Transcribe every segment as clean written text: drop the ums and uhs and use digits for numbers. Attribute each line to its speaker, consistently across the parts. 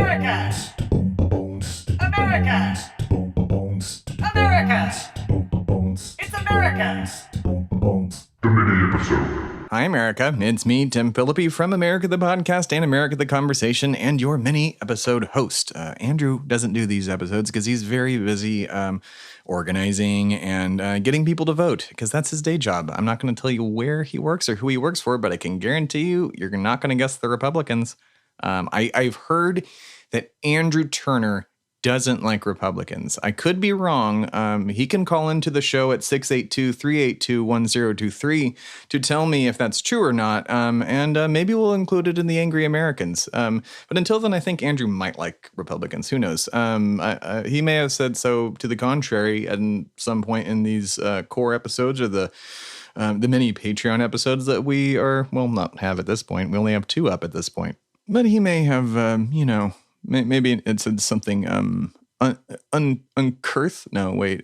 Speaker 1: America! America! America! It's America!
Speaker 2: The mini episode.
Speaker 3: Hi, America. It's me, Tim Philippi from America the Podcast and America the Conversation, and your mini episode host. Andrew doesn't do these episodes because he's very busy organizing and getting people to vote, because that's his day job. I'm not going to tell you where he works or who he works for, but I can guarantee you, you're not going to guess the Republicans. I've heard that Andrew Turner doesn't like Republicans. I could be wrong. He can call into the show at 682-382-1023 to tell me if that's true or not, and maybe we'll include it in the Angry Americans. But until then, I think Andrew might like Republicans. Who knows? He may have said so to the contrary at some point in these core episodes or the many Patreon episodes that we are, well, not have at this point. We only have 2 up at this point. But he may have, maybe it said something uncouth. No, wait,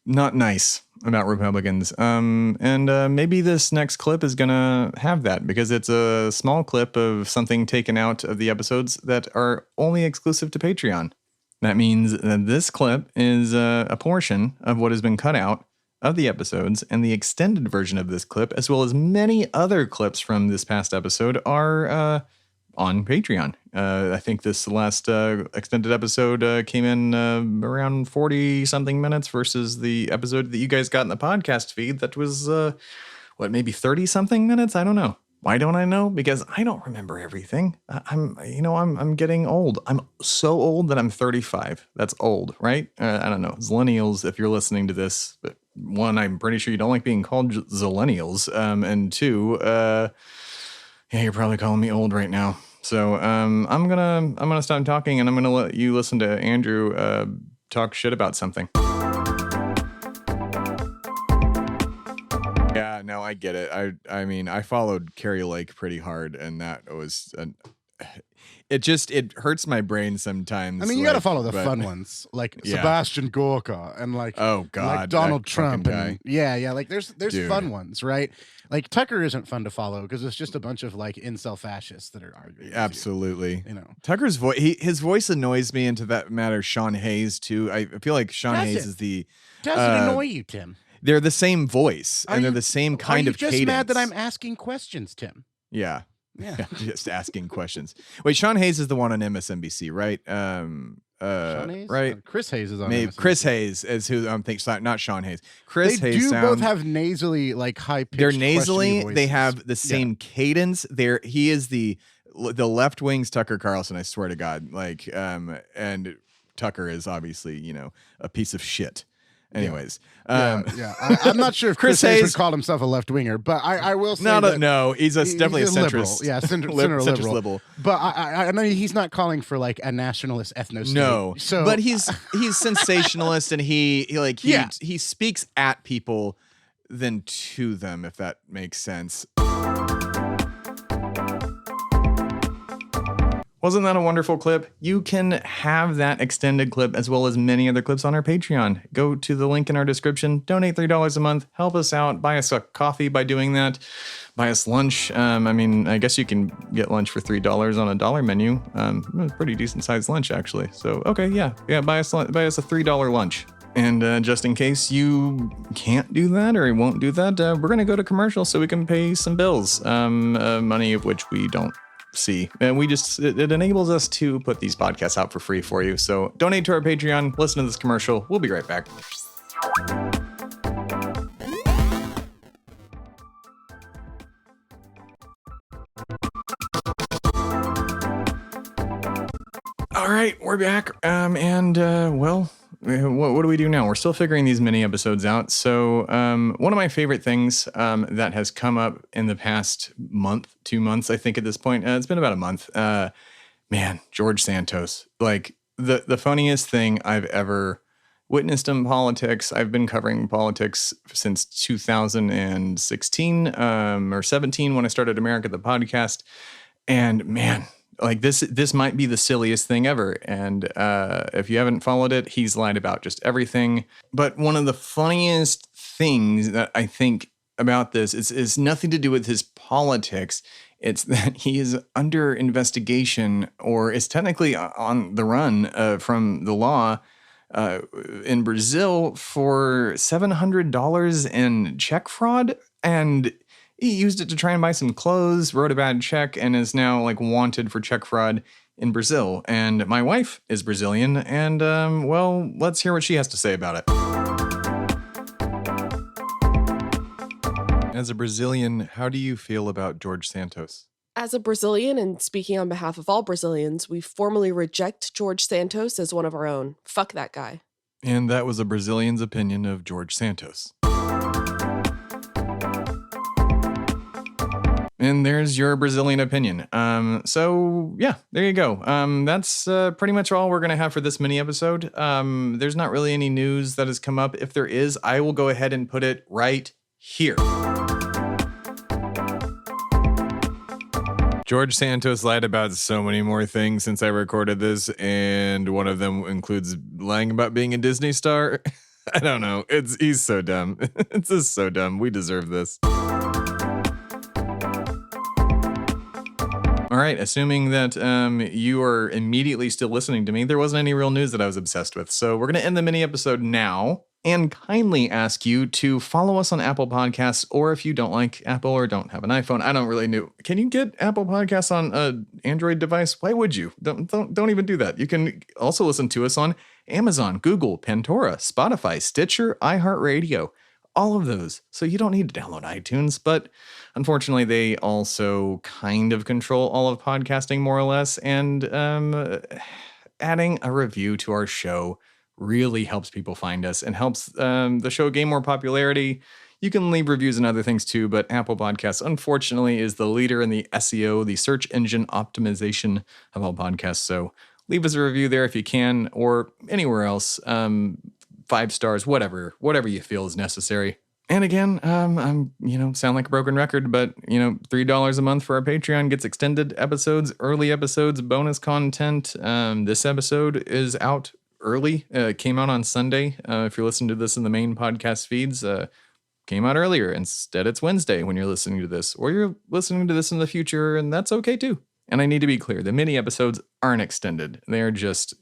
Speaker 3: not nice about Republicans. And maybe this next clip is gonna have that, because it's a small clip of something taken out of the episodes that are only exclusive to Patreon. That means that this clip is a portion of what has been cut out of the episodes, and the extended version of this clip, as well as many other clips from this past episode, are on Patreon. I think this last extended episode came in around 40-something minutes versus the episode that you guys got in the podcast feed that was, maybe 30-something minutes? I don't know. Why don't I know? Because I don't remember everything. I'm getting old. I'm so old that I'm 35. That's old, right? I don't know. Zillennials, if you're listening to this, but 1, I'm pretty sure you don't like being called Zillennials. And 2, you're probably calling me old right now. So I'm gonna stop talking, and I'm gonna let you listen to Andrew talk shit about something. Yeah, no, I get it. I mean, I followed Carrie Lake pretty hard, and that was it hurts my brain sometimes.
Speaker 4: I mean, you got to follow the fun ones, like Sebastian Gorka and like Donald Trump. And, like there's fun ones, right? Like Tucker isn't fun to follow because it's just a bunch of like incel fascists that are arguing.
Speaker 3: Absolutely, Tucker's voice. His voice annoys me, and to that matter, Sean Hayes too. I feel like Sean Hayes is the.
Speaker 4: Does it annoy you, Tim?
Speaker 3: They're the same voice, and they're the same kind of cadence.
Speaker 4: Are you just mad that I'm asking questions, Tim?
Speaker 3: Yeah. Just asking questions. Wait, Sean Hayes is the one on MSNBC, right?
Speaker 4: Sean Hayes?
Speaker 3: Right?
Speaker 4: Chris Hayes is on MSNBC.
Speaker 3: Chris Hayes is who I'm thinking, not Sean Hayes. Chris Hayes
Speaker 4: do both have nasally, like high-pitched.
Speaker 3: They're nasally.
Speaker 4: Voices.
Speaker 3: They have the same cadence. He is the left wing's Tucker Carlson. I swear to God. Like, and Tucker is obviously, a piece of shit. Anyways,
Speaker 4: I'm not sure if Chris Hayes would call himself a left winger, but I will say
Speaker 3: no, he's definitely a centrist.
Speaker 4: Liberal. Yeah, center liberal. But I know he's not calling for like a nationalist ethno-state.
Speaker 3: No,
Speaker 4: so
Speaker 3: but he's sensationalist, and he speaks at people than to them, if that makes sense. Wasn't that a wonderful clip? You can have that extended clip as well as many other clips on our Patreon. Go to the link in our description, donate $3 a month, help us out, buy us a coffee by doing that, buy us lunch. I guess you can get lunch for $3 on a dollar menu. A pretty decent sized lunch, actually. So, okay, buy us a $3 lunch. And just in case you can't do that or won't do that, we're going to go to commercial so we can pay some bills, money of which we don't see, and it enables us to put these podcasts out for free for you. So donate to our Patreon, listen to this commercial. We'll be right back. All right, we're back. What do we do now? We're still figuring these mini episodes out. So one of my favorite things that has come up in the past month, 2 months, I think at this point, it's been about a month. George Santos, like the funniest thing I've ever witnessed in politics. I've been covering politics since 2016 or 17 when I started America the Podcast. And man, like this might be the silliest thing ever. And if you haven't followed it, he's lied about just everything. But one of the funniest things that I think about this is nothing to do with his politics. It's that he is under investigation or is technically on the run from the law in Brazil for $700 in check fraud. And he used it to try and buy some clothes, wrote a bad check, and is now like wanted for check fraud in Brazil. And my wife is Brazilian. And well, let's hear what she has to say about it. As a Brazilian, how do you feel about George Santos?
Speaker 5: As a Brazilian, and speaking on behalf of all Brazilians, we formally reject George Santos as one of our own. Fuck that guy.
Speaker 3: And that was a Brazilian's opinion of George Santos. And there's your Brazilian opinion. So yeah, there you go. That's pretty much all we're going to have for this mini episode. There's not really any news that has come up. If there is, I will go ahead and put it right here. George Santos lied about so many more things since I recorded this, and one of them includes lying about being a Disney star. I don't know. He's so dumb. It's just so dumb. We deserve this. All right, assuming that you are immediately still listening to me, there wasn't any real news that I was obsessed with. So we're going to end the mini episode now and kindly ask you to follow us on Apple Podcasts, or if you don't like Apple or don't have an iPhone, I don't really know. Can you get Apple Podcasts on an Android device? Why would you? Don't even do that. You can also listen to us on Amazon, Google, Pandora, Spotify, Stitcher, iHeartRadio, all of those. So you don't need to download iTunes, but unfortunately they also kind of control all of podcasting more or less, and adding a review to our show really helps people find us and helps the show gain more popularity. You can leave reviews and other things too, but Apple Podcasts, unfortunately, is the leader in the SEO, the search engine optimization of all podcasts. So leave us a review there if you can, or anywhere else. 5 stars, whatever you feel is necessary. And again, I'm, sound like a broken record, but, $3 a month for our Patreon gets extended episodes, early episodes, bonus content. This episode is out early. Came out on Sunday. If you're listening to this in the main podcast feeds, came out earlier. Instead, it's Wednesday when you're listening to this, or you're listening to this in the future, and that's okay too. And I need to be clear, the mini episodes aren't extended. They're just,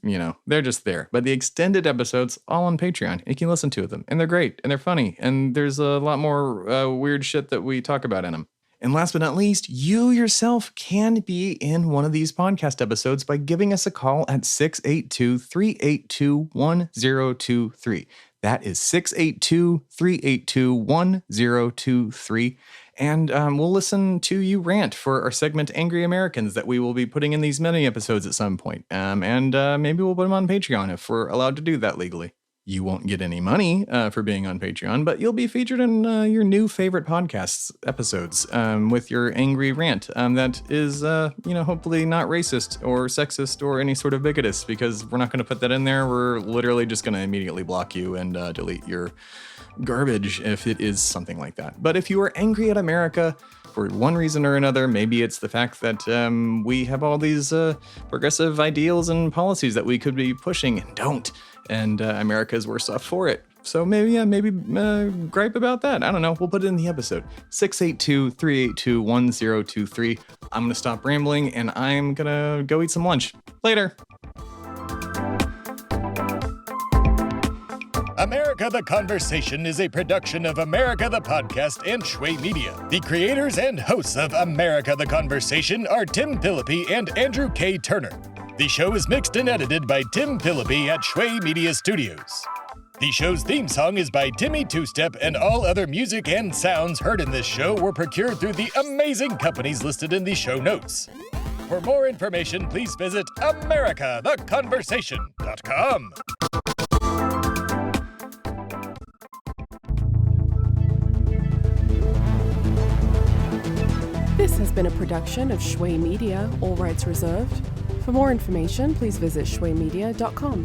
Speaker 3: they're just there. But the extended episodes, all on Patreon. You can listen to them, and they're great, and they're funny, and there's a lot more weird shit that we talk about in them. And last but not least, you yourself can be in one of these podcast episodes by giving us a call at 682-382-1023. That is 682-382-1023. And we'll listen to you rant for our segment Angry Americans that we will be putting in these mini episodes at some point. And maybe we'll put them on Patreon if we're allowed to do that legally. You won't get any money for being on Patreon, but you'll be featured in your new favorite podcasts episodes with your angry rant that is, hopefully not racist or sexist or any sort of bigotous, because we're not going to put that in there. We're literally just going to immediately block you and delete your garbage if it is something like that. But if you are angry at America for one reason or another, maybe it's the fact that we have all these progressive ideals and policies that we could be pushing and don't. And America is worse off for it. So maybe gripe about that. I don't know. We'll put it in the episode. 682-382-1023. I'm going to stop rambling, and I'm going to go eat some lunch. Later.
Speaker 1: America the Conversation is a production of America the Podcast and Shway Media. The creators and hosts of America the Conversation are Tim Philippi and Andrew K. Turner. The show is mixed and edited by Tim Philippi at Shway Media Studios. The show's theme song is by Timmy Two Step, and all other music and sounds heard in this show were procured through the amazing companies listed in the show notes. For more information, please visit americatheconversation.com.
Speaker 5: This has been a production of Shway Media, all rights reserved. For more information, please visit shwaymedia.com.